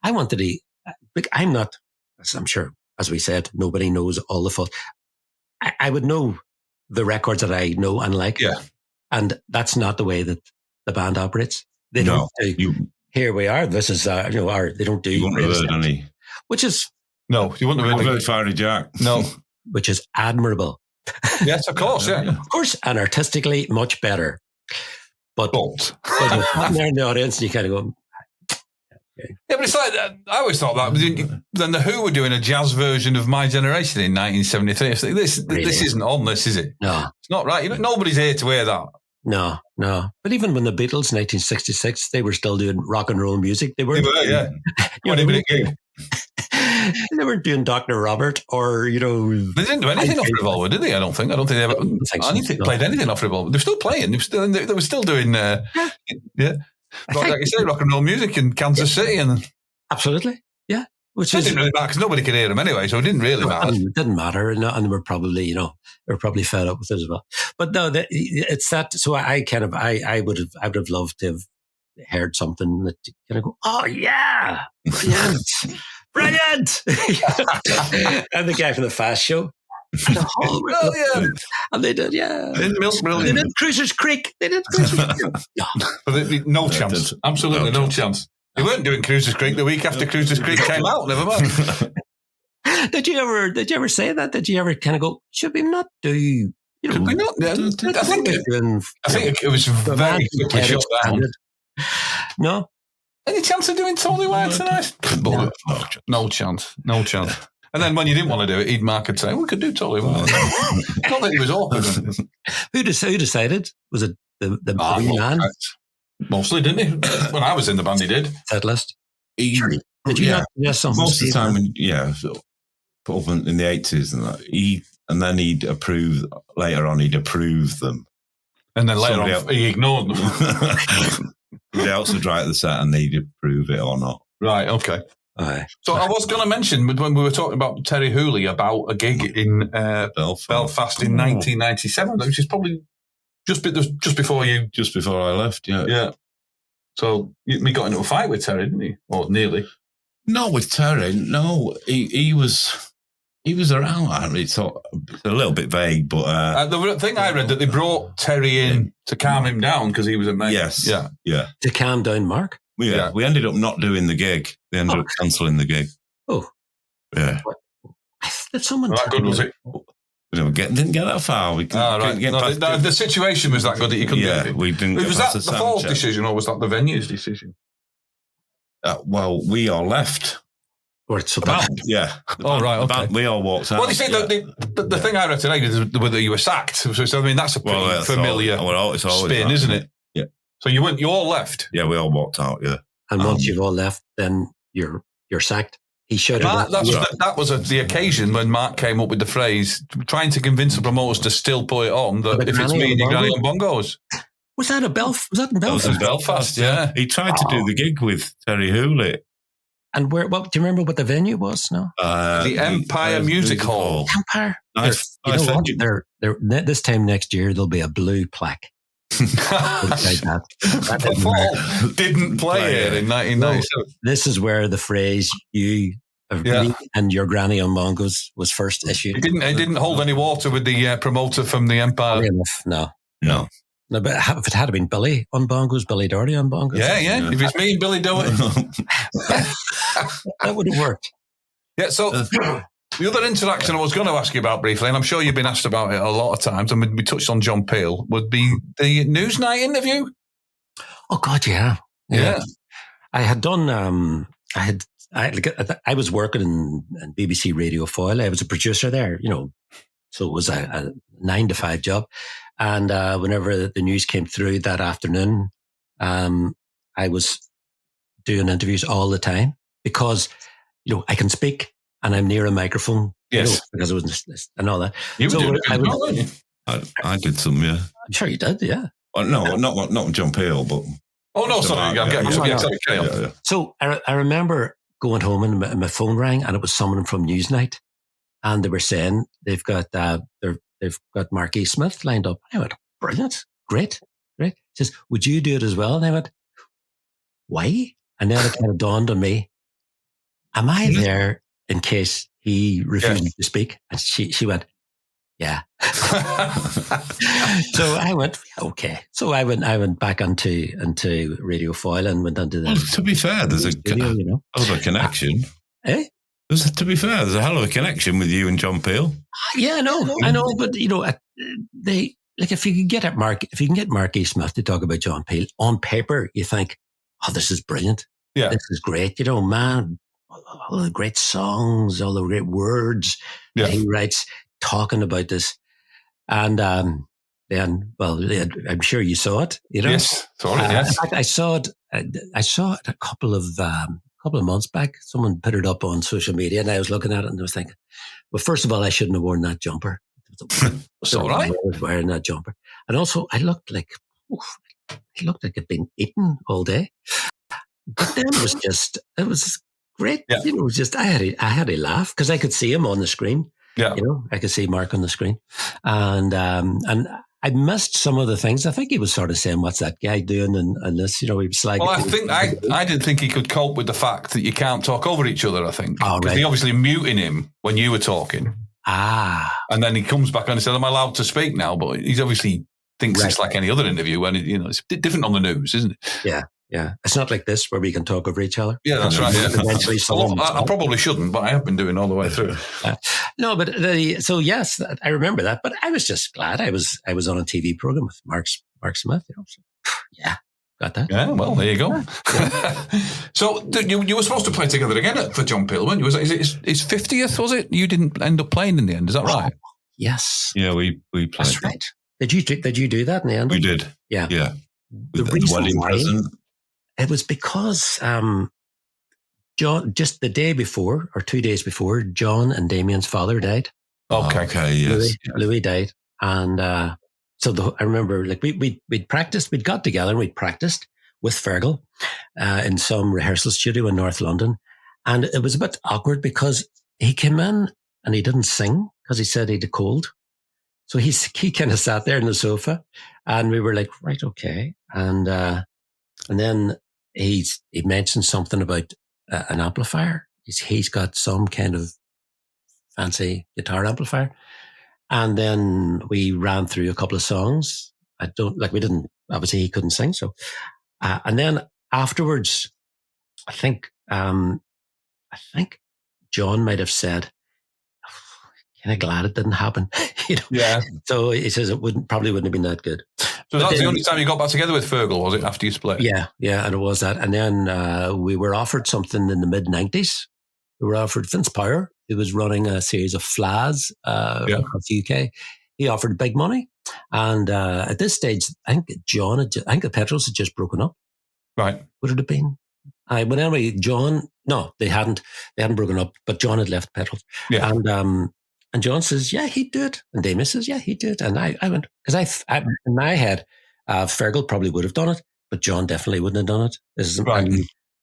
I wanted to. I'm not. I'm sure, as we said, nobody knows all the Fall. I would know the records that I know and like. Yeah. And that's not the way that the band operates. They don't do, here we are. This is, they don't do. You wouldn't have heard any. Which is. No, you wouldn't have heard Fiery Jack. No. Which is admirable. Yes, of course, yeah. Of course, and artistically much better. But you're sitting there in the audience and you kind of go, okay. Yeah, but it's like, I always thought that. Then the Who were doing a jazz version of My Generation in 1973. This isn't on this, is it? No. It's not right. Nobody's here to hear that. No. But even when the Beatles, 1966, they were still doing rock and roll music. They were, yeah. They weren't doing Dr. Robert or, They didn't do anything off Revolver, did they? I don't think they ever played anything off Revolver. They're still playing. They were still doing, like you say, rock and roll music in Kansas City. Absolutely, yeah. Which didn't really matter because nobody could hear them anyway, so it didn't really matter. It didn't matter, and they were probably, they were probably fed up with it as well. But no, it's that. So I would have loved to have heard something that kind of go, oh yeah, brilliant. And the guy from the Fast Show. And they did, yeah. They did Milk Brilliant. They did Cruisers Creek. No chance. Absolutely no chance. They weren't doing Cruisers Creek the week after Cruisers Creek came out. Never mind. Did you ever say that? Did you ever kind of go, should we not do? Could we not? I think it was very quickly shut down. No. Any chance of doing Tony White tonight? No chance. And then when you didn't want to do it, Mark would say, we could do Tony White. Not that he was awkward. Who decided? Was it the man? Mostly, didn't he? When I was in the band, he did. Set list. Did you not suggest something? Most of the time, in the 80s and that, and then he'd approve, later on he'd approve them. And then later on, he ignored them. Somebody else would write the set and they'd approve it or not. Right, okay. So I was going to mention, when we were talking about Terry Hooley, about a gig in Belfast in 1997, which is probably just before I left, yeah. Yeah. So we got into a fight with Terry, didn't he? Or nearly. Not with Terry, no. He was around. It's a little bit vague, but... the thing I read, that they brought Terry in to calm him down because he was a mate. Yes. Yeah. To calm down Mark? Yeah. We ended up not doing the gig. They ended up cancelling the gig. Oh. Yeah. Did someone... That good, was it? We didn't get that far. We couldn't get past the situation was that good that you couldn't get it. We didn't get was past that the Fall's decision or was that the venue's decision? Well, we all left. Or it's about, right, okay. We all walked out. Well, you see, the thing I read today was whether you were sacked. So, I mean, that's a pretty familiar spin, isn't it? Yeah. So you all left? Yeah, we all walked out, yeah. And once you've all left, then you're sacked. He showed that was the occasion when Mark came up with the phrase, trying to convince the promoters to still put it on, that if it's me and your granny on bongos. Was that in Belfast? That was in Belfast, yeah. He tried to do the gig with Terry Hooley. And do you remember what the venue was? No, the Empire Music Hall. Empire. Nice. This time next year there'll be a blue plaque. that didn't play it in 1997. This is where the phrase "you and your granny on bongos" was first issued. It didn't hold any water with the promoter from the Empire. No, but if it had been Billy on bongos, Billy Doherty on bongos. Yeah. If it's me and Billy Doherty. That would have worked. Yeah, so the other interaction I was going to ask you about briefly, and I'm sure you've been asked about it a lot of times, and we touched on John Peel, would be the Newsnight interview. Oh God, yeah. I had done. I was working in BBC Radio Foyle. I was a producer there, so it was a 9 to 5 job. And whenever the news came through that afternoon, I was doing interviews all the time because I can speak and I'm near a microphone. Yes, because it was and all that. You were doing it, weren't you? I did some, yeah. I'm sure you did, yeah. No, not John Peel, but. Oh no, sorry. Yeah. So I remember going home and my phone rang and it was someone from Newsnight, and they were saying they've got Marky Smith lined up. I went, brilliant, great. He says, would you do it as well? And I went, why? And then it kind of dawned on me, am I there in case he refuses to speak? And she went, yeah. So I went, okay. So I went back into Radio Foyle and went into the. Well, to be fair, there's a hell of a connection. To be fair, there's a hell of a connection with you and John Peel. Yeah, I know, but they if you can get Marky Smith to talk about John Peel on paper, you think, oh, this is brilliant. Yeah, this is great. Man, all the great songs, all the great words that he writes. Talking about this, and then, well, I'm sure you saw it. Yes, saw it. Yes, in fact, I saw it. I saw it a couple of months back. Someone put it up on social media, and I was looking at it and I was thinking, well, first of all, I shouldn't have worn that jumper. It's all right. I was wearing that jumper, and also I looked like I'd been eating all day. But then it was great. Yeah. It was just I had a laugh because I could see him on the screen. Yeah. I could see Mark on the screen, and I missed some of the things. I think he was sort of saying, "What's that guy doing?" And this, he was like, "Well, I didn't think he could cope with the fact that you can't talk over each other." I think because he obviously muting him when you were talking. And then he comes back and he said, "I'm allowed to speak now," but he's obviously thinks it's like any other interview, and it's different on the news, isn't it? Yeah. Yeah, it's not like this where we can talk over each other. Yeah, that's right. Yeah. Eventually, I probably shouldn't, but I have been doing all the way through. No, but so yes, I remember that. But I was just glad I was on a TV program with Mark Smith. So, yeah, got that. Yeah, well, there you go. Yeah. So you were supposed to play together again for John Peel, weren't you? Was it his 50th? Was it? You didn't end up playing in the end. Is that right? Yes. Yeah, we played. That's right. Did you do that in the end? We did. Yeah. Yeah. The reason why. It was because John, just the day before or 2 days before, John and Damien's father died. Okay, yes. Louis died. And so I remember we'd practiced, we'd got together and we'd practiced with Fergal in some rehearsal studio in North London. And it was a bit awkward because he came in and he didn't sing because he said he had a cold. So he kind of sat there on the sofa and we were like, right, okay. And then he mentioned something about an amplifier. He's got some kind of fancy guitar amplifier. And then we ran through a couple of songs. Obviously he couldn't sing. So, and then afterwards, I think John might have said, kind of glad it didn't happen. Yeah. So he says it probably wouldn't have been that good. So that was the only time you got back together with Fergal, was it, after you split? Yeah, and it was that. And then we were offered something in the mid-90s. We were offered Vince Power, who was running a series of FLAs across the UK. He offered big money. And at this stage, I think the Petrels had just broken up. Right. Would it have been? But anyway, John, no, they hadn't broken up, but John had left Petrels. Yeah. And John says, yeah, he'd do it. And Damien says, yeah, he'd do it. And I went, because in my head, Fergal probably would have done it, but John definitely wouldn't have done it. Right.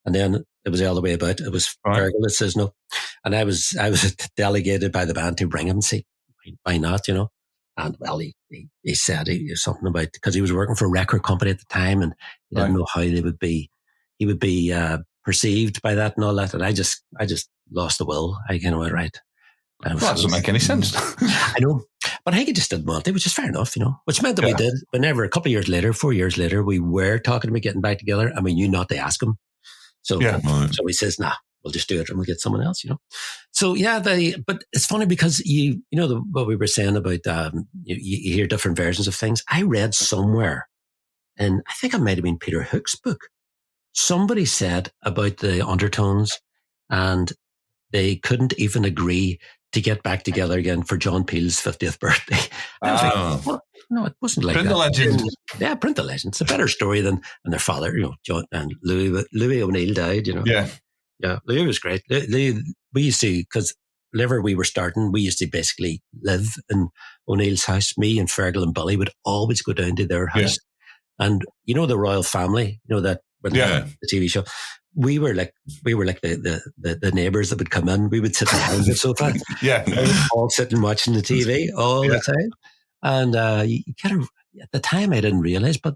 And then it was the other way about. It was Fergal that says no. And I was delegated by the band to bring him and say, why not, And well, he said something about, because he was working for a record company at the time and he didn't know how he would be perceived by that and all that. And I just lost the will. I kind of went, right. That doesn't make any sense. I know. But I think he just didn't want it, which is fair enough, which meant that we did. Whenever a couple of years later, 4 years later, we were talking about getting back together and we knew not to ask him. So, so he says, nah, we'll just do it and we'll get someone else, So yeah, but it's funny because what we were saying about, you hear different versions of things. I read somewhere and I think it might have been Peter Hook's book. Somebody said about the Undertones, and they couldn't even agree to get back together again for John Peel's 50th birthday. I was like, well, no, it wasn't like Print that. the legend. Yeah, print the legend. It's a better story than their father, John and Louis O'Neill died, Yeah. Yeah, Louis was great. We used to, because whenever we were starting, we used to basically live in O'Neill's house. Me and Fergal and Billy would always go down to their house. Yeah. And the royal family, that when the TV show, we were like the neighbours that would come in. We would sit behind the sofa, all sitting watching the TV all the time. And you kind of, at the time, I didn't realise, but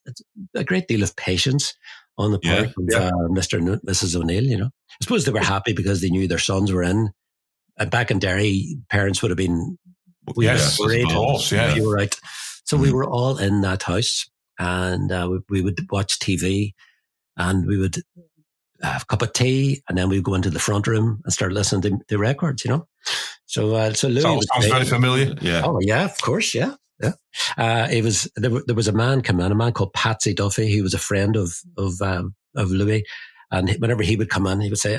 it's a great deal of patience on the part of Mr. and Mrs. O'Neill. I suppose they were happy because they knew their sons were in. And back in Derry, parents would have been worried. Of course, if you were right. So we were all in that house, and we would watch TV, and we would have a cup of tea, and then we'd go into the front room and start listening to records, So Louis sounds very familiar. Yeah. Oh yeah, of course, yeah. Yeah. There was a man called Patsy Duffy. He was a friend of Louis, and whenever he would come in, he would say,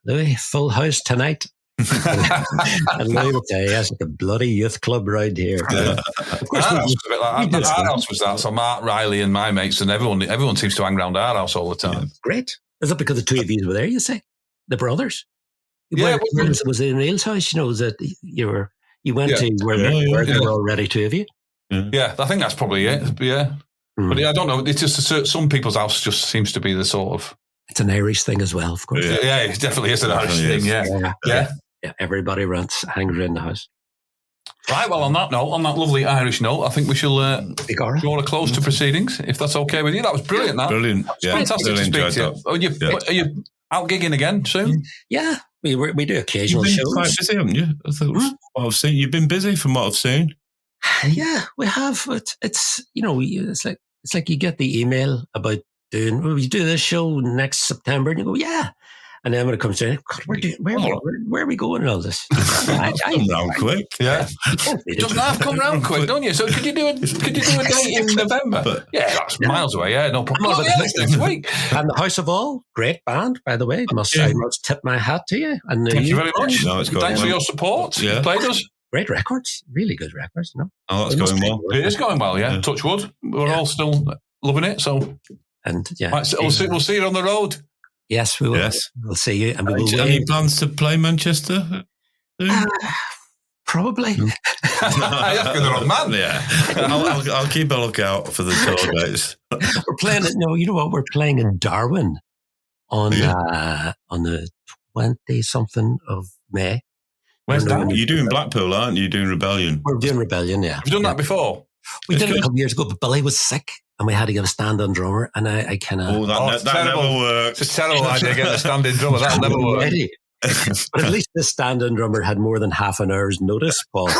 Louis, full house tonight. And Louis would say, yes, like a bloody youth club right here. Yeah. Of course, our house was that. So Mark Riley and my mates and everyone seems to hang around our house all the time. Yeah. Great. Is that because the two of you were there, you say? The brothers? Yeah. It was in O'Neill's house, that you went to where there were already two of you? Yeah, I think that's probably it. Yeah. But I don't know. It's just some people's house just seems to be the sort of... It's an Irish thing as well, of course. Yeah, it definitely is an Irish thing, yeah. Everybody hangs around the house. Right, well, on that lovely Irish note, I think we shall draw a close to proceedings, if that's okay with you. That was brilliant, that. Brilliant. Fantastic to speak to you. Are you out gigging again soon? Yeah, we do occasional shows. You've been quite busy, haven't you? I thought what I've seen. You've been busy from what I've seen. Yeah, we have. It's it's like you get the email about you do this show next September, and you go, yeah. And then when it comes to where are we going and all this? Come round quick. Yeah. It doesn't have to come round quick, don't you? So could you do a date in November? That's miles away, no problem. Next week. And the House of All, great band, by the way. I must tip my hat to you. And thank you very much. Thanks for your support. Yeah. You played us. Great records, really good records. Oh, that's going well. It is going well, yeah. Touch wood. We're all still loving it, so. And we'll see you on the road. Yes, we will. Yes. We'll see you. And we will any plans to play Manchester? Probably. You're asking the wrong man. Yeah. I'll keep a lookout for the tour dates. We're playing it. No, you know what? We're playing in Darwin on the 20-something of May. Where's that? You're doing Blackpool, aren't you? You're doing Rebellion. We're doing Rebellion, yeah. You've done that before? We did it a couple of years ago, but Billy was sick and we had to get a stand-in drummer, and I kind of... that never worked. It's a terrible idea to get a stand-in drummer. That'll never work. But at least this stand-in drummer had more than half an hour's notice, Paul. He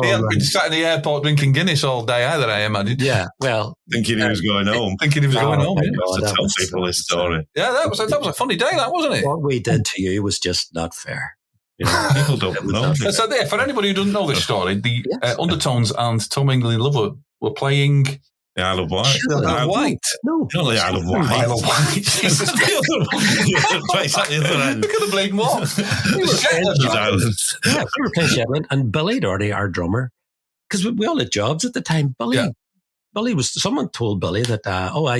hadn't been sat in the airport drinking Guinness all day either, I imagine. Yeah, well... Thinking he was going home. To tell people this story. Yeah, that was a funny day, that, wasn't it? What we did to you was just not fair. People don't know. So there, for anybody who doesn't know this story, the Undertones and Tom England Lover were playing the Isle of Wight. No, not the Isle of Wight. Isle of Wight. Jesus. Exactly the other end. We could have played more. We were playing Shetland, and Billy Doherty, our drummer, because we all had jobs at the time. Billy was. Someone told Billy that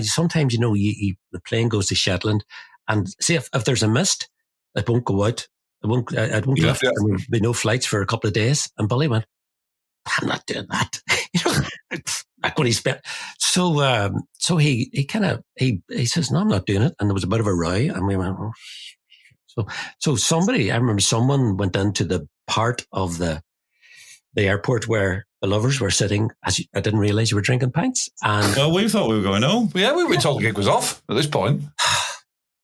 sometimes the plane goes to Shetland, and see if there's a mist, it won't go out. It won't lift. There will be no flights for a couple of days. And Billy went, I'm not doing that. Like what he spent. So he says, no, I'm not doing it. And there was a bit of a row, and we went, oh. So I remember someone went into the part of the airport where the lovers were sitting. I didn't realize you were drinking pints. And we thought we were going home. Yeah, we were told the gig was off at this point.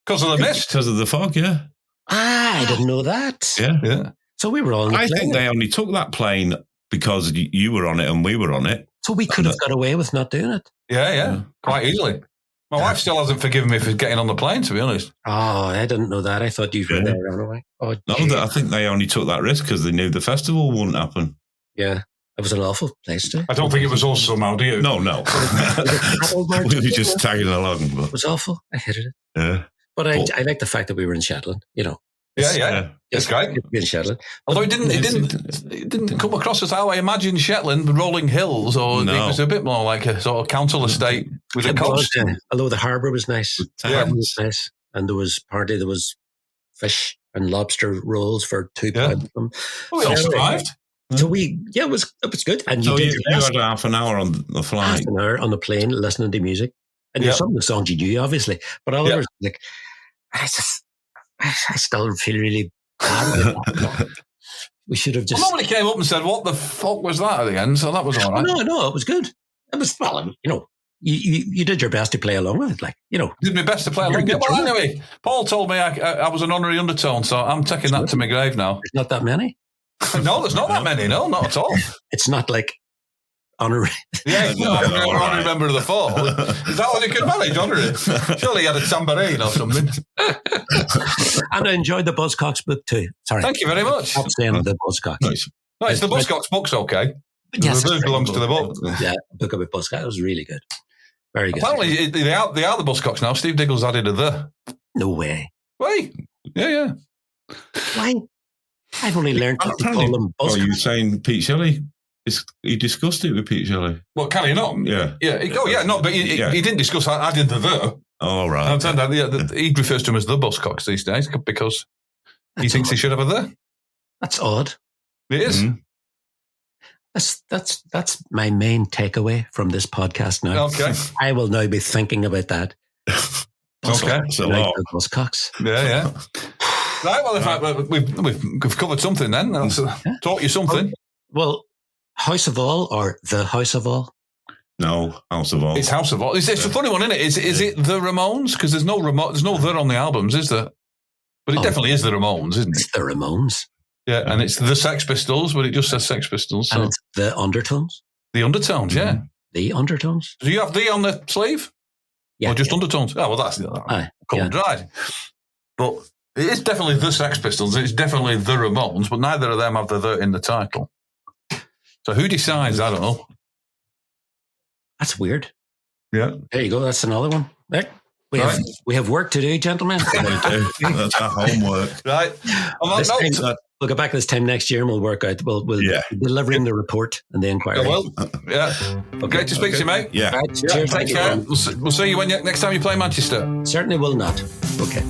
Because of the mist. Because of the fog, yeah. I didn't know that. Yeah. So we were on the plane. I think they only took that plane because you were on it and we were on it. So we could have got away with not doing it. Yeah. Quite easily. My wife still hasn't forgiven me for getting on the plane, to be honest. Oh, I didn't know that. I thought you were there right away. I think they only took that risk because they knew the festival wouldn't happen. Yeah. It was an awful place too. I don't think it was us somehow, do you? No. We were just tagging along. But. It was awful. I hated it. Yeah. But I like the fact that we were in Shetland, you know. Yeah. It's great. In Shetland. Although it didn't come across as how I imagined Shetland, rolling hills, or it was a bit more like a sort of council estate with a coast. Although the harbour was nice. The harbour was nice. And there was fish and lobster rolls for £2. Well, we all survived. So it was good. And so you had half an hour on the flight. Half an hour on the plane listening to music. And there's some of the songs you knew, obviously. But others, like, I still feel really bad. We should have just... Well, nobody came up and said, what the fuck was that at the end? So that was all right. No, it was good. It was, well, you know, you did your best to play along with it, like, you know. Did my best to play along. Well, anyway, Paul told me I was an honorary undertone, so I'm taking that to my grave now. There's not that many. No, there's not that many. No, not at all. It's not like honorary. Yeah, honorary member of the fall. Is that what you could manage, honorary? Surely you had a tambourine or something. And I enjoyed the Buzzcocks book too. Sorry. Thank you very much. Stop saying the Buzzcocks. Nice. No, it's the Buzzcocks book's okay. Yes, the belongs to the book. Yeah, book about Buzzcocks. It was really good. Very good. Apparently, they are the Buzzcocks now. Steve Diggle's added a the. No way. Wait. Yeah. Why? I've only learned to call them Buzzcocks. Are you saying Pete Shelley? He discussed it with Pete Shelley. Well, can he not? Yeah. But he didn't discuss adding the. Oh, right. I'm saying that, he refers to him as the Buzzcocks these days because he thinks he should have a the. That's odd. It is. Mm-hmm. That's my main takeaway from this podcast now. Okay. I will now be thinking about that. Okay. So Buzzcocks. Yeah. Right, well, in fact, we've covered something then. Taught you something. Well, House of All or The House of All? No, House of All. It's House of All. It's a funny one, isn't it? Is it The Ramones? Because there's no The on the albums, is there? But it definitely is The Ramones, isn't it? It's The Ramones. Yeah, and it's The Sex Pistols, but it just says Sex Pistols. So. And it's The Undertones. The Undertones, yeah. The Undertones. Do you have the on the sleeve? Yeah. Or just Undertones? Oh, well, that's colour dried. But it is definitely The Sex Pistols. It's definitely The Ramones, but neither of them have the in the title. So who decides? I don't know. That's weird. Yeah. There you go. That's another one. Right. We have work to do, gentlemen. That's our homework. Right. We'll go back this time next year and we'll work out. We'll be delivering the report and the inquiry. Yeah. Okay, to speak to you, mate. Yeah. Right, cheers. Take care. We'll see you next time you play Manchester. Certainly will not. Okay.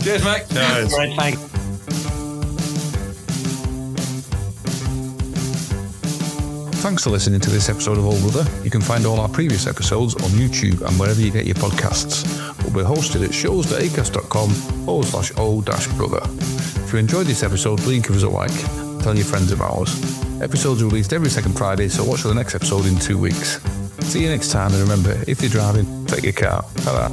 Cheers, mate. Cheers. All right, thanks. Thanks for listening to this episode of Old Brother. You can find all our previous episodes on YouTube and wherever you get your podcasts. We'll be hosted at shows.acast.com/o-brother. If you enjoyed this episode, please give us a like and tell your friends about us. Episodes are released every second Friday, so watch for the next episode in 2 weeks. See you next time, and remember, if you're driving, take your car. Ta-da.